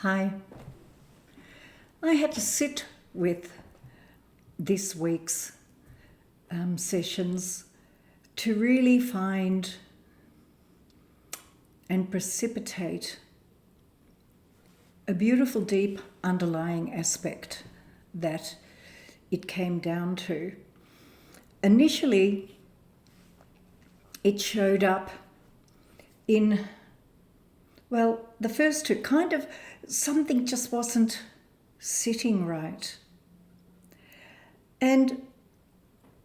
Hi. I had to sit with this week's sessions to really find and precipitate a beautiful, deep underlying aspect that it came down to. Initially, it showed up in, the first two, kind of something just wasn't sitting right. And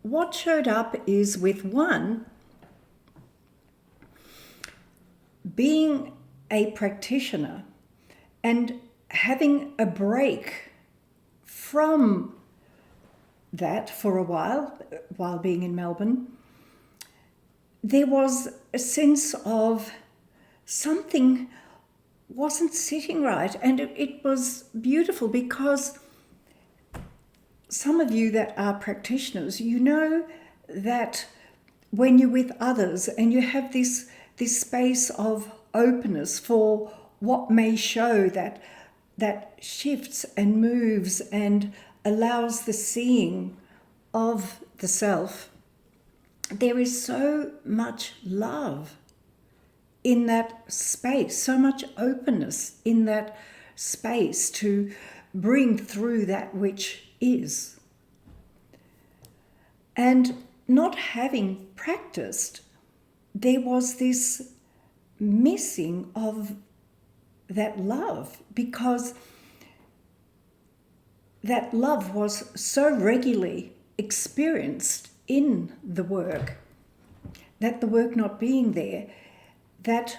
what showed up is with one, being a practitioner and having a break from that for a while being in Melbourne, there was a sense of something wasn't sitting right. And it was beautiful because some of you that are practitioners, you know that when you're with others and you have this space of openness for what may show that shifts and moves and allows the seeing of the self, there is so much love in that space, so much openness in that space to bring through that which is. And not having practiced, there was this missing of that love, because that love was so regularly experienced in the work that the work not being there, that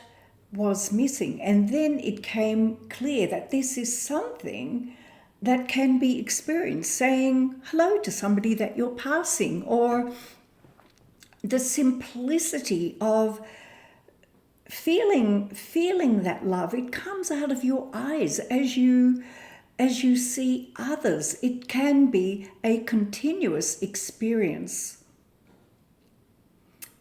was missing. And then it came clear that this is something that can be experienced, saying hello to somebody that you're passing, or the simplicity of feeling that love. It comes out of your eyes as you see others. It can be a continuous experience.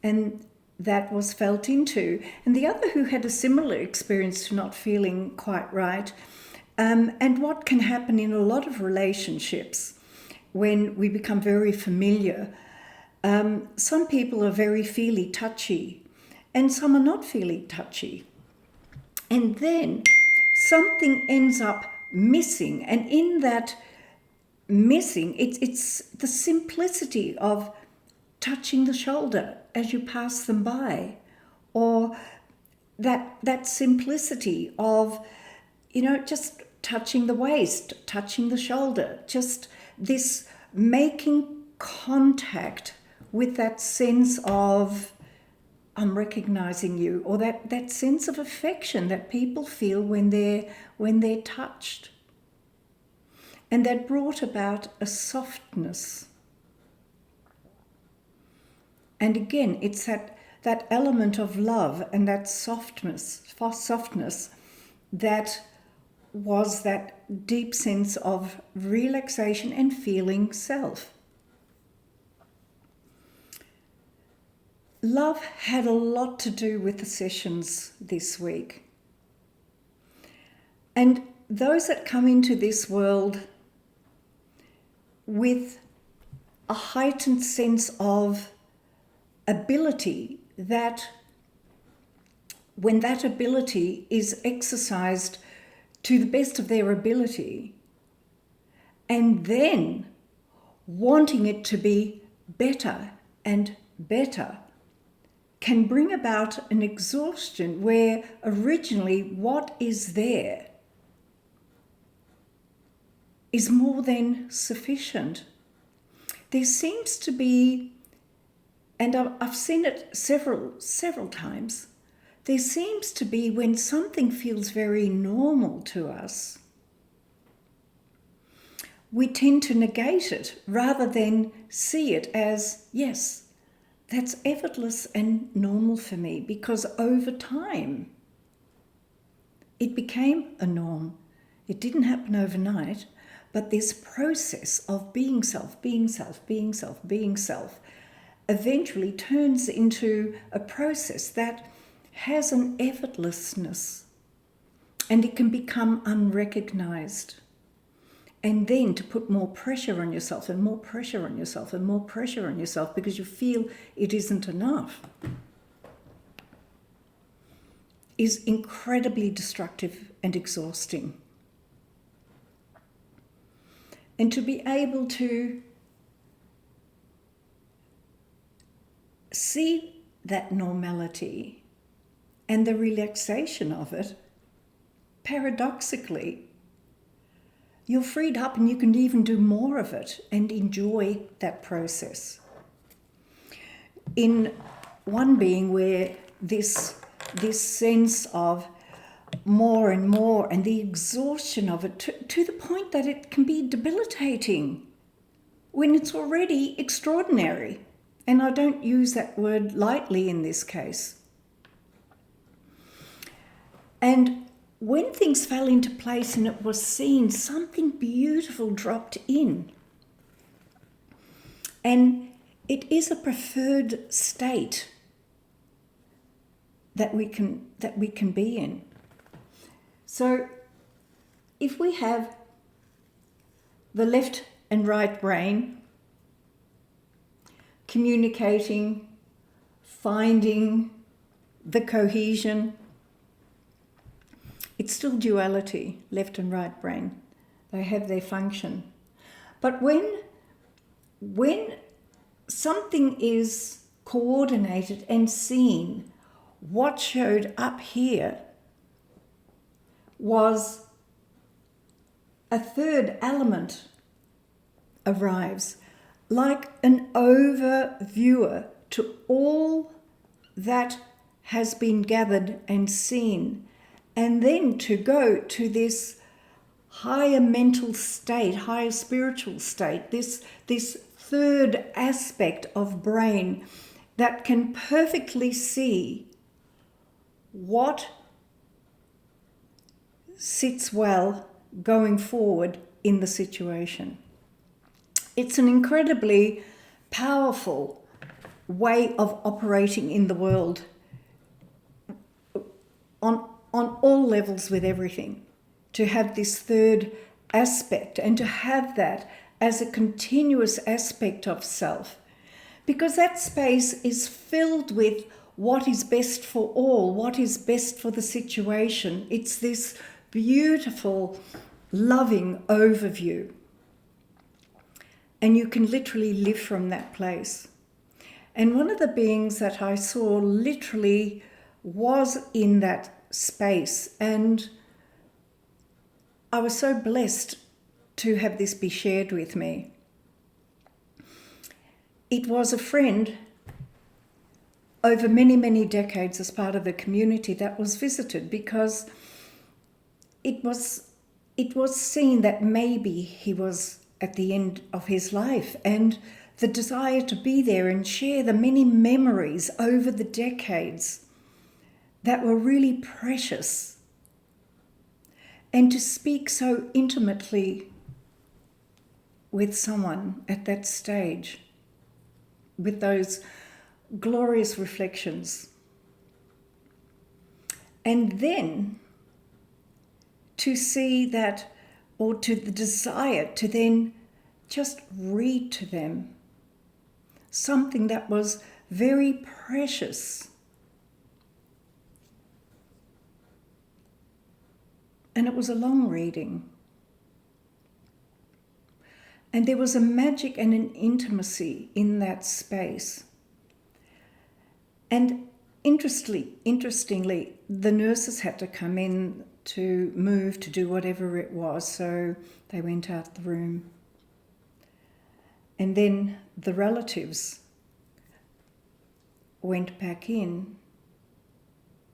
And that was felt into. And the other who had a similar experience to not feeling quite right, and what can happen in a lot of relationships when we become very familiar. Some people are very feely touchy and some are not feely touchy. And then something ends up missing. And in that missing, it's the simplicity of touching the shoulder as you pass them by, or that simplicity of, just touching the waist, touching the shoulder, just this making contact with that sense of, I'm recognizing you, or that sense of affection that people feel when they're touched. And that brought about a softness. And again, it's that element of love and that softness that was that deep sense of relaxation and feeling self. Love had a lot to do with the sessions this week. And those that come into this world with a heightened sense of ability, that when that ability is exercised to the best of their ability, and then wanting it to be better and better, can bring about an exhaustion where originally what is there is more than sufficient. There seems to be, and I've seen it several times, there seems to be, when something feels very normal to us, we tend to negate it rather than see it as, yes, that's effortless and normal for me, because over time it became a norm. It didn't happen overnight, but this process of being self eventually turns into a process that has an effortlessness. and it can become unrecognized. And then to put more pressure on yourself and more pressure on yourself and more pressure on yourself because you feel it isn't enough is incredibly destructive and exhausting. And to be able to see that normality and the relaxation of it, paradoxically, you're freed up and you can even do more of it and enjoy that process. In one being where this sense of more and more and the exhaustion of it to the point that it can be debilitating when it's already extraordinary. And I don't use that word lightly in this case. And when things fell into place and it was seen, something beautiful dropped in. And it is a preferred state that we can be in. So if we have the left and right brain communicating, finding the cohesion, it's still duality, left and right brain. They have their function. But when something is coordinated and seen, what showed up here was a third element arrives, like an overviewer to all that has been gathered and seen, and then to go to this higher mental state, higher spiritual state, this third aspect of brain that can perfectly see what sits well going forward in the situation. It's an incredibly powerful way of operating in the world on all levels with everything, to have this third aspect and to have that as a continuous aspect of self, because that space is filled with what is best for all, what is best for the situation. It's this beautiful, loving overview. And you can literally live from that place. And one of the beings that I saw literally was in that space, and I was so blessed to have this be shared with me. It was a friend over many, many decades as part of the community that was visited, because it was seen that maybe he was at the end of his life, and the desire to be there and share the many memories over the decades that were really precious, and to speak so intimately with someone at that stage, with those glorious reflections. And then to see that, or to the desire to then just read to them something that was very precious. And it was a long reading. And there was a magic and an intimacy in that space. And interestingly, the nurses had to come in to move, to do whatever it was, so they went out the room. And then the relatives went back in,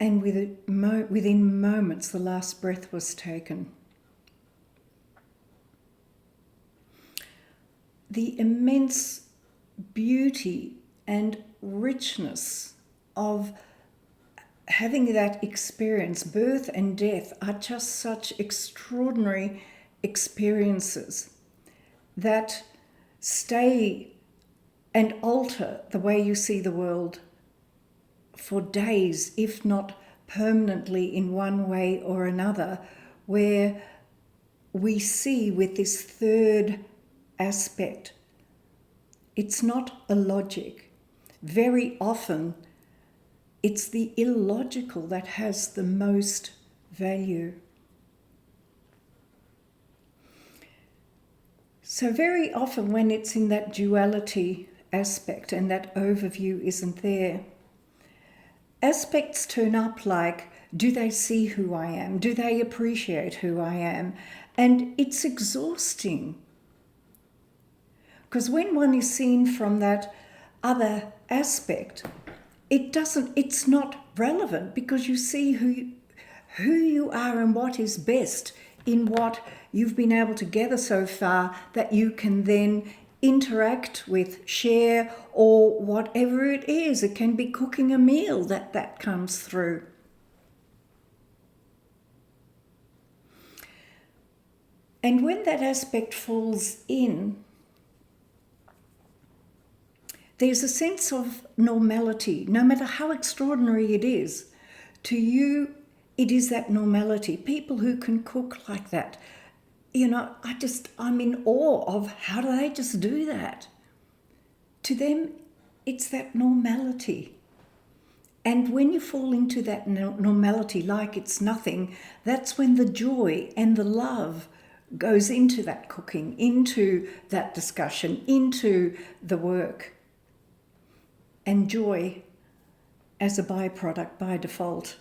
and within moments the last breath was taken. The immense beauty and richness of having that experience, birth and death, are just such extraordinary experiences that stay and alter the way you see the world for days, if not permanently in one way or another, where we see with this third aspect, it's not a logic. Very often, it's the illogical that has the most value. So very often when it's in that duality aspect and that overview isn't there, aspects turn up like, do they see who I am? Do they appreciate who I am? And it's exhausting. Because when one is seen from that other aspect, it's not relevant, because you see who you are and what is best in what you've been able to gather so far, that you can then interact with, share, or whatever it is. It can be cooking a meal that comes through. And when that aspect falls in, there's a sense of normality. No matter how extraordinary it is, to you, it is that normality. People who can cook like that, I'm in awe of how do they just do that? To them, it's that normality. And when you fall into that normality like it's nothing, that's when the joy and the love goes into that cooking, into that discussion, into the work. And joy as a byproduct by default.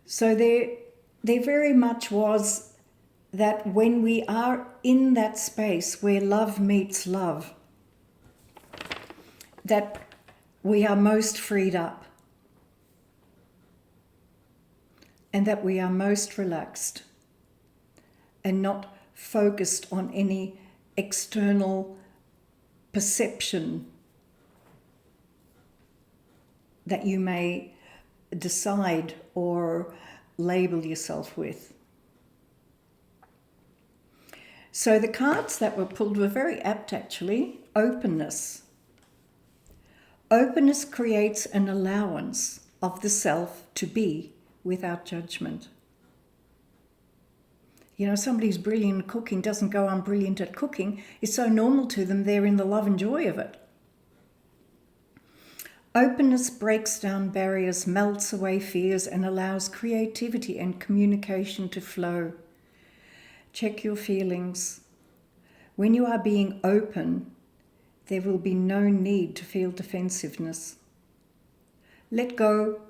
So there very much was that when we are in that space where love meets love, that we are most freed up and that we are most relaxed and not focused on any external perception that you may decide or label yourself with. So the cards that were pulled were very apt, actually. Openness. Openness creates an allowance of the self to be without judgment. Somebody who's brilliant at cooking doesn't go, I'm brilliant at cooking. It's so normal to them, they're in the love and joy of it. Openness breaks down barriers, melts away fears, and allows creativity and communication to flow. Check your feelings. When you are being open, there will be no need to feel defensiveness. Let go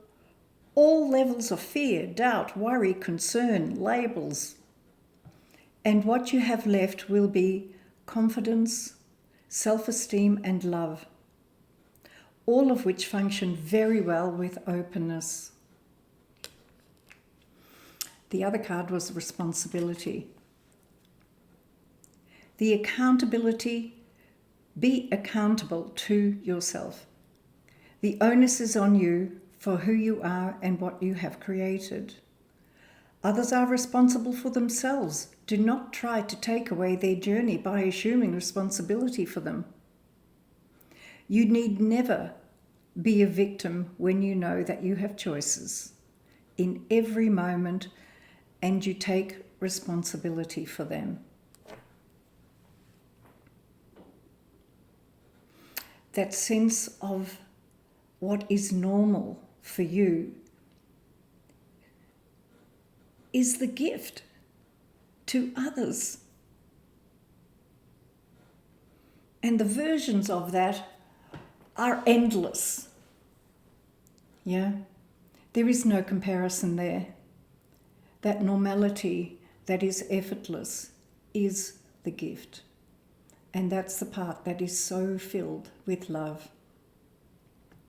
all levels of fear, doubt, worry, concern, labels. And what you have left will be confidence, self-esteem, and love, all of which function very well with openness. The other card was responsibility. The accountability, be accountable to yourself. The onus is on you for who you are and what you have created. Others are responsible for themselves. Do not try to take away their journey by assuming responsibility for them. You need never be a victim when you know that you have choices in every moment and you take responsibility for them. That sense of what is normal for you is the gift to others. And the versions of that are endless. Yeah? There is no comparison there. That normality that is effortless is the gift. And that's the part that is so filled with love.